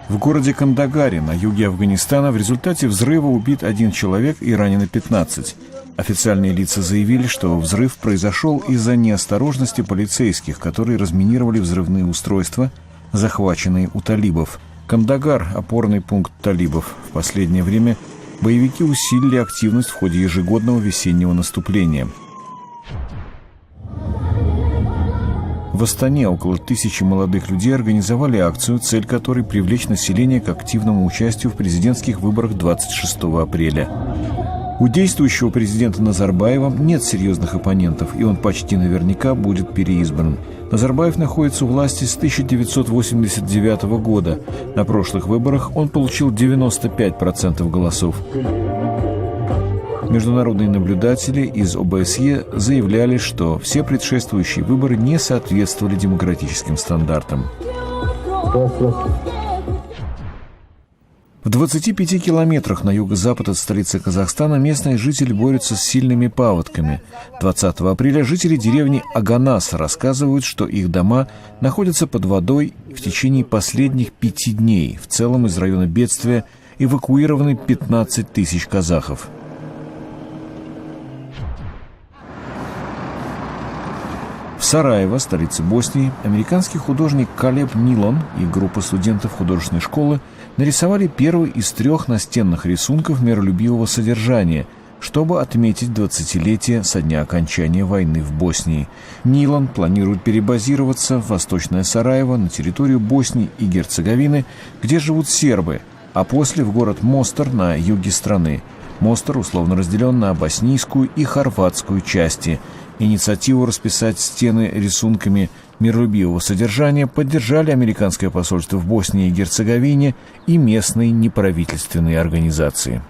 В городе Кандагаре на юге Афганистана в результате взрыва убит 1 человек и ранено 15. Официальные лица заявили, что взрыв произошел из-за неосторожности полицейских, которые разминировали взрывные устройства, захваченные у талибов. Кандагар – опорный пункт талибов. В последнее время боевики усилили активность в ходе ежегодного весеннего наступления. В Астане около 1000 молодых людей организовали акцию, цель которой – привлечь население к активному участию в президентских выборах 26 апреля. У действующего президента Назарбаева нет серьезных оппонентов, и он почти наверняка будет переизбран. Назарбаев находится у власти с 1989 года. На прошлых выборах он получил 95% голосов. Международные наблюдатели из ОБСЕ заявляли, что все предшествующие выборы не соответствовали демократическим стандартам. В 25 километрах на юго-запад от столицы Казахстана местные жители борются с сильными паводками. 20 апреля жители деревни Аганас рассказывают, что их дома находятся под водой в течение последних 5 дней. В целом из района бедствия эвакуированы 15 тысяч казахов. В Сараево, столице Боснии, американский художник Калеб Нилон и группа студентов художественной школы нарисовали первый из 3 настенных рисунков миролюбивого содержания, чтобы отметить 20-летие со дня окончания войны в Боснии. Нилон планирует перебазироваться в Восточное Сараево на территорию Боснии и Герцеговины, где живут сербы, а после в город Мостар на юге страны. Мостар условно разделен на боснийскую и хорватскую части. Инициативу расписать стены рисунками миролюбивого содержания поддержали американское посольство в Боснии и Герцеговине и местные неправительственные организации.